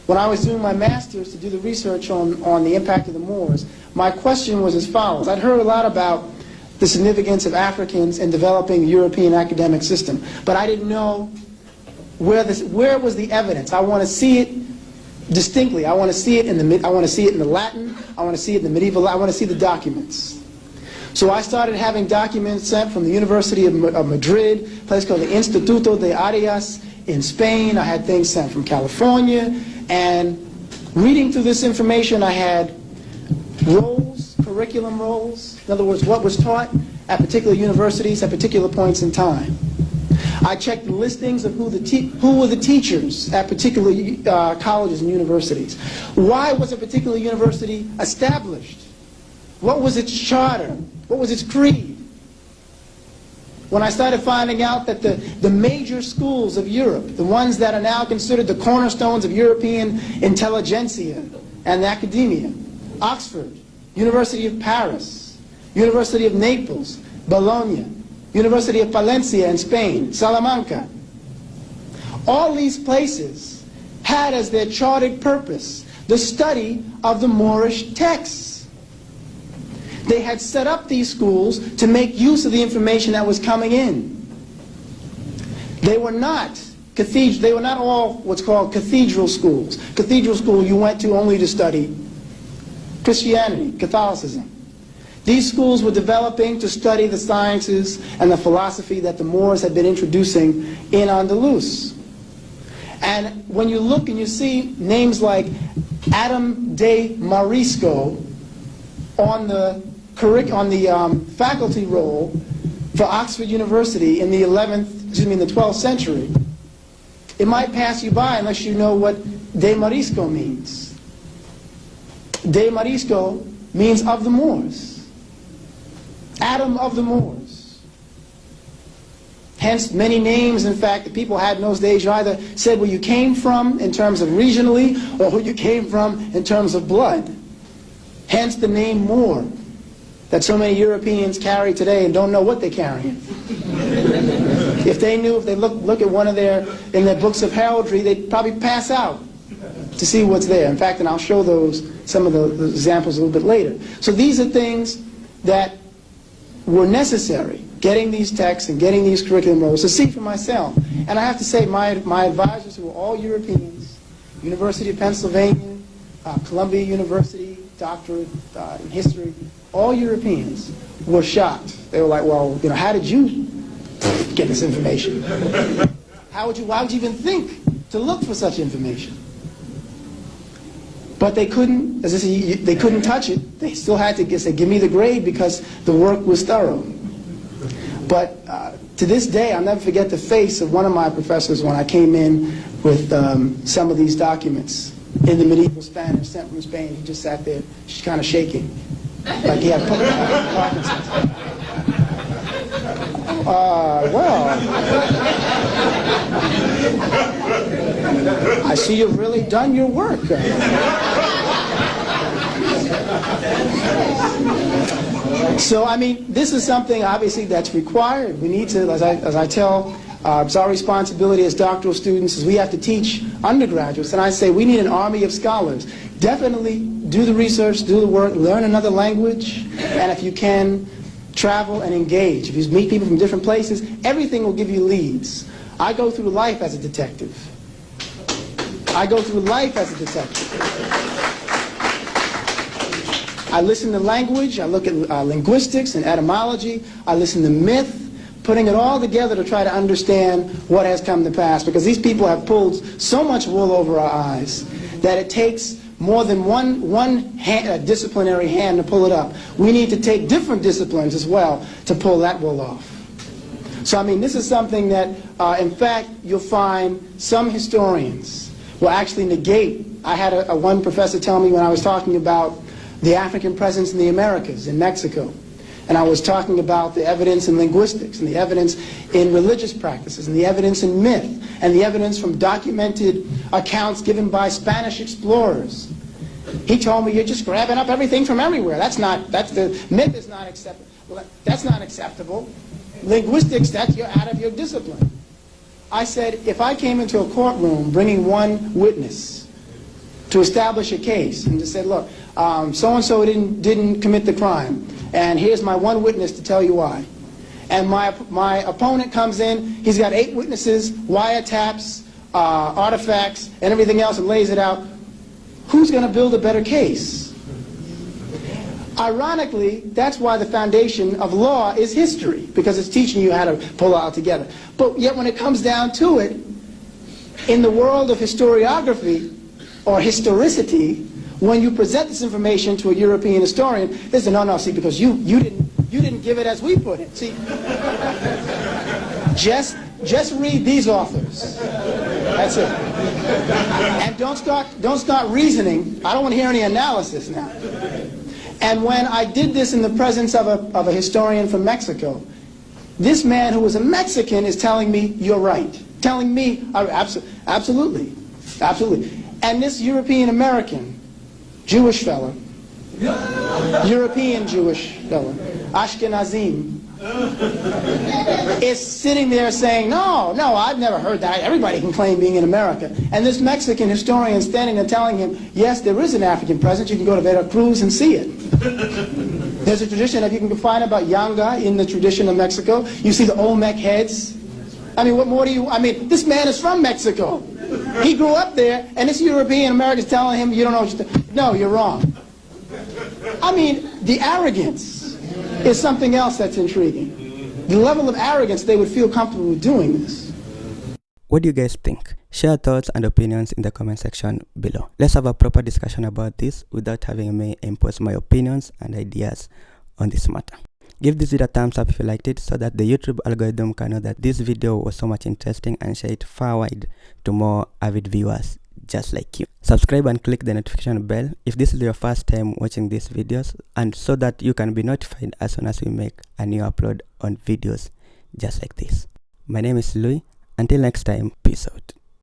when I was doing my master's to do the research on the impact of the Moors, my question was as follows. I'd heard a lot about the significance of Africans in developing the European academic system, but I didn't know where was the evidence. I want to see it distinctly. I want to see it in the Latin. I want to see it in the medieval. I want to see the documents. So I started having documents sent from the University of Madrid, a place called the Instituto de Arias in Spain. I had things sent from California, and reading through this information, I had roles, curriculum roles. In other words, what was taught at particular universities at particular points in time. I checked the listings of who were the teachers at particular colleges and universities. Why was a particular university established? What was its charter? What was its creed? When I started finding out that the major schools of Europe, the ones that are now considered the cornerstones of European intelligentsia and academia, Oxford, University of Paris, University of Naples, Bologna, University of Valencia in Spain, Salamanca. All these places had as their chartered purpose the study of the Moorish texts. They had set up these schools to make use of the information that was coming in. They were not all what's called cathedral schools. Cathedral school you went to only to study Christianity, Catholicism. These schools were developing to study the sciences and the philosophy that the Moors had been introducing in Andalus. And when you look and you see names like Adam de Marisco on the faculty roll for Oxford University in the 12th century, it might pass you by unless you know what de Marisco means. De Marisco means of the Moors. Adam of the Moors. Hence, many names, in fact, that people had in those days, you either said where you came from in terms of regionally, or who you came from in terms of blood. Hence the name Moor, that so many Europeans carry today and don't know what they're carrying. If they knew, if they look at one of in their books of heraldry, they'd probably pass out to see what's there. In fact, and I'll show some of the examples a little bit later. So these are things that were necessary, getting these texts and getting these curriculum roles to see for myself. And I have to say, my advisors, who were all Europeans, University of Pennsylvania, Columbia University, doctorate in history, all Europeans were shocked. They were like, well, how did you get this information? Why would you even think to look for such information? But they couldn't, as I say, they couldn't touch it. They still had to say, give me the grade, because the work was thorough. But to this day, I'll never forget the face of one of my professors when I came in with some of these documents in the medieval Spanish sent from Spain. He just sat there, just kind of shaking, like he had Parkinson's. I see you've really done your work. So, I mean, this is something, obviously, that's required. We need to, as I tell, it's our responsibility as doctoral students, is we have to teach undergraduates, and I say we need an army of scholars. Definitely do the research, do the work, learn another language, and if you can, travel and engage. If you meet people from different places, everything will give you leads. I go through life as a detective. I go through life as a detective. I listen to language, I look at linguistics and etymology, I listen to myth, putting it all together to try to understand what has come to pass, because these people have pulled so much wool over our eyes that it takes more than one disciplinary hand to pull it up. We need to take different disciplines as well to pull that wool off. So, I mean, this is something that, in fact, you'll find some historians will actually negate. I had one professor tell me when I was talking about the African presence in the Americas, in Mexico, and I was talking about the evidence in linguistics, and the evidence in religious practices, and the evidence in myth, and the evidence from documented accounts given by Spanish explorers. He told me, you're just grabbing up everything from everywhere. Myth is not acceptable. Well, that's not acceptable. Linguistics, you're out of your discipline. I said, if I came into a courtroom bringing one witness, to establish a case and to say, look, so-and-so didn't commit the crime, and here's my one witness to tell you why. And my opponent comes in, he's got 8 witnesses, wiretaps, artifacts, and everything else, and lays it out. Who's going to build a better case? Ironically, that's why the foundation of law is history, because it's teaching you how to pull it all together. But yet when it comes down to it, in the world of historiography, or historicity, when you present this information to a European historian, they say, no, see, because you didn't give it as we put it. See, just read these authors. That's it. And don't start reasoning. I don't want to hear any analysis now. And when I did this in the presence of a historian from Mexico, this man who was a Mexican is telling me, you're right. Telling me, absolutely. And this European American, Jewish fellow, European Jewish fellow, Ashkenazim, is sitting there saying, no, I've never heard that. Everybody can claim being in America. And this Mexican historian standing there telling him, yes, there is an African presence. You can go to Veracruz and see it. There's a tradition that you can find about Yanga in the tradition of Mexico. You see the Olmec heads. I mean, what more do you... I mean, this man is from Mexico. He grew up there, and this European American is telling him, you don't know what you're... No, you're wrong. I mean, the arrogance is something else that's intriguing. The level of arrogance they would feel comfortable with doing this. What do you guys think? Share thoughts and opinions in the comment section below. Let's have a proper discussion about this without having me impose my opinions and ideas on this matter. Give this video a thumbs up if you liked it, so that the YouTube algorithm can know that this video was so much interesting and share it far wide to more avid viewers just like you. Subscribe and click the notification bell if this is your first time watching these videos, and so that you can be notified as soon as we make a new upload on videos just like this. My name is Louis. Until next time, peace out.